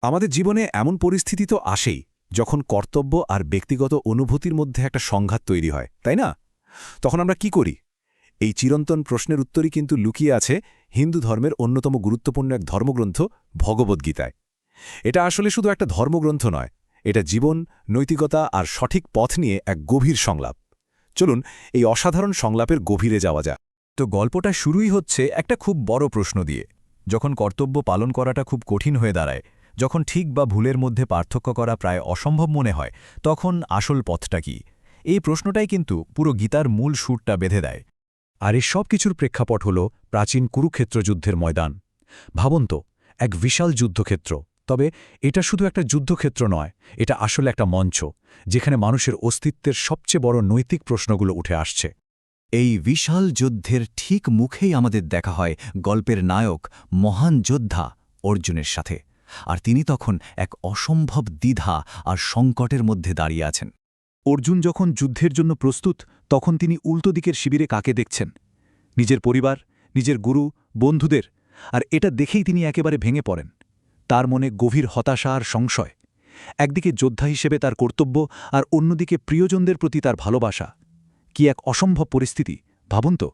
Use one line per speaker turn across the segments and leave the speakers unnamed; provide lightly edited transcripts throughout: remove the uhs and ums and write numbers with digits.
আমাদের জীবনে এমন পরিস্থিতি তো আসেই যখন কর্তব্য আর ব্যক্তিগত অনুভূতির মধ্যে একটা সংঘাত তৈরি হয়, তাই না? তখন আমরা কি করি? এই চিরন্তন প্রশ্নের উত্তরই কিন্তু লুকিয়ে আছে হিন্দু ধর্মের অন্যতম গুরুত্বপূর্ণ এক ধর্মগ্রন্থ ভগবদ্গীতায়। এটা আসলে শুধু একটা ধর্মগ্রন্থ নয়, এটা জীবন, নৈতিকতা আর সঠিক পথ নিয়ে এক গভীর সংলাপ। চলুন এই অসাধারণ সংলাপের গভীরে যাওয়া যাক।
তো গল্পটা শুরুই হচ্ছে একটা খুব বড় প্রশ্ন দিয়ে। যখন কর্তব্য পালন করাটা খুব কঠিন হয়ে দাঁড়ায়, যখন ঠিক বা ভুলের মধ্যে পার্থক্য করা প্রায় অসম্ভব মনে হয়, তখন আসল পথটা কি? এই প্রশ্নটাই কিন্তু পুরো গীতার মূল সুরটা বেঁধে দেয়।
আর এই সব কিছুর প্রেক্ষাপট হল প্রাচীন কুরুক্ষেত্র যুদ্ধের ময়দান। ভাবুন তো, এক বিশাল যুদ্ধক্ষেত্র। তবে এটা শুধু একটা যুদ্ধক্ষেত্র নয়, এটা আসলে একটা মঞ্চ, যেখানে মানুষের অস্তিত্বের সবচেয়ে বড় নৈতিক প্রশ্নগুলো উঠে আসছে।
এই বিশাল যুদ্ধের ঠিক মুখেই আমাদের দেখা হয় গল্পের নায়ক, মহান যোদ্ধা অর্জুনের সাথে। আর তিনি তখন এক অসম্ভব দ্বিধা আর সংকটের মধ্যে দাঁড়িয়ে আছেন।
অর্জুন যখন যুদ্ধের জন্য প্রস্তুত, তখন তিনি উল্টো দিকের শিবিরে কাকে দেখছেন? নিজের পরিবার, নিজের গুরু, বন্ধুদের। আর এটা দেখেই তিনি একেবারে ভেঙে পড়েন। তার মনে গভীর হতাশা আর সংশয়। একদিকে যোদ্ধা হিসেবে তার কর্তব্য, আর অন্যদিকে প্রিয়জনদের প্রতি তার ভালোবাসা। কি এক অসম্ভব পরিস্থিতি, ভাবুন তো।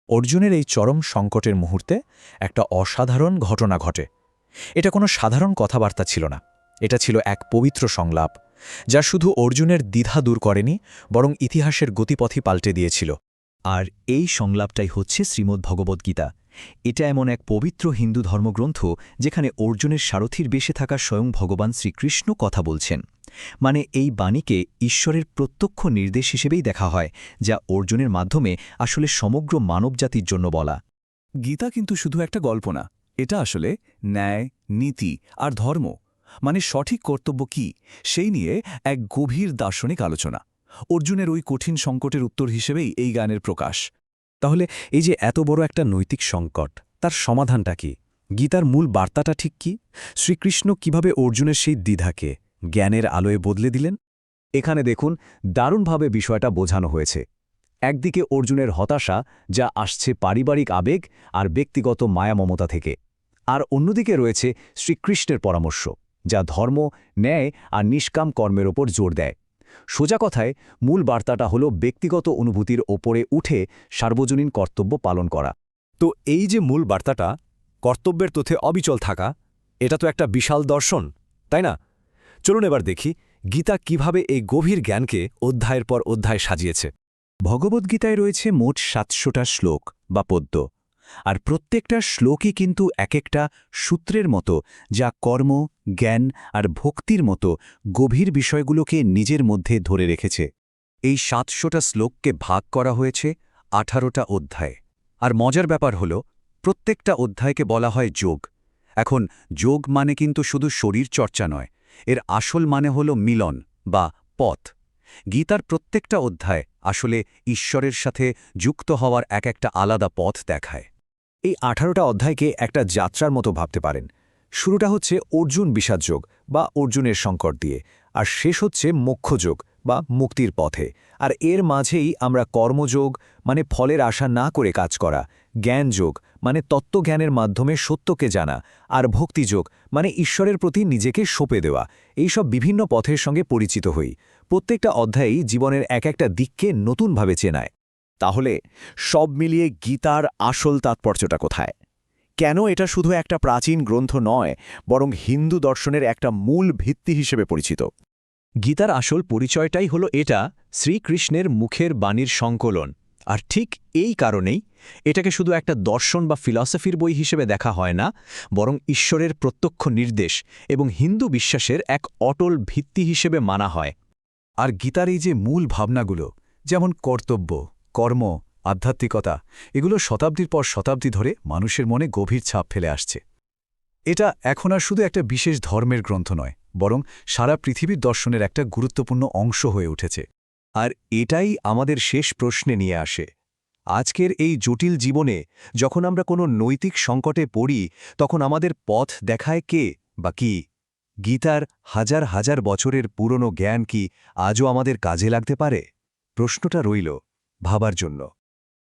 অর্জুনের এই চরম সংকটের মুহূর্তে একটা অসাধারণ ঘটনা ঘটে। এটা কোনো সাধারণ কথাবার্তা ছিল না, এটা ছিল এক পবিত্র সংলাপ, যা শুধু অর্জুনের দ্বিধা দূর করেনি, বরং ইতিহাসের গতিপথই পাল্টে দিয়েছিল।
আর এই সংলাপটাই হচ্ছে শ্রীমদ্ভগবদ্গীতা। এটা এমন এক পবিত্র হিন্দু ধর্মগ্রন্থ যেখানে অর্জুনের সারথীর বেশে থাকা স্বয়ং ভগবান শ্রীকৃষ্ণ কথা বলছেন। মানে এই বাণীকে ঈশ্বরের প্রত্যক্ষ নির্দেশ হিসেবেই দেখা হয়, যা অর্জুনের মাধ্যমে আসলে সমগ্র মানবজাতির জন্য বলা।
গীতা কিন্তু শুধু একটা গল্প না, এটা আসলে ন্যায়, নীতি আর ধর্ম, মানে সঠিক কর্তব্য কি, সেই নিয়ে এক গভীর দার্শনিক আলোচনা। অর্জুনের ওই কঠিন সংকটের উত্তর হিসেবেই এই গানের প্রকাশ।
তাহলে এই যে এত বড় একটা নৈতিক সংকট, তার সমাধানটা কি? গীতার মূল বার্তাটা ঠিক কি? শ্রীকৃষ্ণ কিভাবে অর্জুনের সেই দ্বিধাকে জ্ঞানের আলোয় বদলে দিলেন?
এখানে দেখুন, দারুণভাবে বিষয়টা বোঝানো হয়েছে। একদিকে অর্জুনের হতাশা, যা আসছে পারিবারিক আবেগ আর ব্যক্তিগত মায়ামমতা থেকে। আর অন্যদিকে রয়েছে শ্রীকৃষ্ণের পরামর্শ, যা ধর্ম, ন্যায় আর নিষ্কাম কর্মের ওপর জোর দেয়। সোজা কথায় মূল বার্তাটা হল ব্যক্তিগত অনুভূতির ওপরে উঠে সার্বজনীন কর্তব্য পালন করা।
তো এই যে মূল বার্তাটা, কর্তব্যের তথ্যে অবিচল থাকা, এটা তো একটা বিশাল দর্শন, তাই না? চলুন এবার দেখি গীতা কিভাবে এই গভীর জ্ঞানকে অধ্যায়ের পর অধ্যায় সাজিয়েছে।
ভগবদ্গীতায় রয়েছে মোট ৭০০টা শ্লোক বা পদ্য। আর প্রত্যেকটা শ্লোকই কিন্তু এক একটা সূত্রের মতো, যা কর্ম, জ্ঞান আর ভক্তির মতো গভীর বিষয়গুলোকে নিজের মধ্যে ধরে রেখেছে। এই ৭০০টা শ্লোককে ভাগ করা হয়েছে ১৮টা অধ্যায়। আর মজার ব্যাপার হল, প্রত্যেকটা অধ্যায়কে বলা হয় যোগ। এখন যোগ মানে কিন্তু শুধু শরীর চর্চা নয়, এর আসল মানে হল মিলন বা পথ। গীতার প্রত্যেকটা অধ্যায় আসলে ঈশ্বরের সাথে যুক্ত হওয়ার এক একটা আলাদা পথ দেখায়।
এই ১৮টা অধ্যায়কে একটা যাত্রার মতো ভাবতে পারেন। শুরুটা হচ্ছে অর্জুন বিষাদযোগ বা অর্জুনের সংকট দিয়ে, আর শেষ হচ্ছে মোক্ষযোগ বা মুক্তির পথে। আর এর মাঝেই আমরা কর্মযোগ, মানে ফলের আশা না করে কাজ করা, জ্ঞানযোগ, মানে তত্ত্বজ্ঞানের মাধ্যমে সত্যকে জানা, আর ভক্তিযোগ, মানে ঈশ্বরের প্রতি নিজেকে সঁপে দেওয়া, এইসব বিভিন্ন পথের সঙ্গে পরিচিত হই। প্রত্যেকটা অধ্যায়ই জীবনের এক একটা দিককে নতুনভাবে চেনায়। তাহলে সব মিলিয়ে গীতার আসল তাৎপর্যটা কোথায়? কেন এটা শুধু একটা প্রাচীন গ্রন্থ নয়, বরং হিন্দু দর্শনের একটা মূল ভিত্তি হিসেবে পরিচিত?
গীতার আসল পরিচয়টাই হলো এটা, শ্রীকৃষ্ণের মুখের বাণীর সংকলন। আর ঠিক এই কারণেই এটাকে শুধু একটা দর্শন বা ফিলসফির বই হিসেবে দেখা হয় না, বরং ঈশ্বরের প্রত্যক্ষ নির্দেশ এবং হিন্দু বিশ্বাসের এক অটল ভিত্তি হিসেবে মানা হয়।
আর গীতার এই যে মূল ভাবনাগুলো, যেমন কর্তব্য, কর্ম, আধ্যাত্মিকতা, এগুলো শতাব্দীর পর শতাব্দী ধরে মানুষের মনে গভীর ছাপ ফেলে আসছে। এটা এখন আর শুধু একটা বিশেষ ধর্মের গ্রন্থ নয়, বরং সারা পৃথিবীর দর্শনের একটা গুরুত্বপূর্ণ অংশ হয়ে উঠেছে। আর এটাই আমাদের শেষ প্রশ্নে নিয়ে আসে। আজকের এই জটিল জীবনে যখন আমরা কোনো নৈতিক সংকটে পড়ি, তখন আমাদের পথ দেখায় কে বা কি? গীতার হাজার হাজার বছরের পুরনো জ্ঞান কি আজও আমাদের কাজে লাগতে পারে? প্রশ্নটা রইল ভাবার জন্য।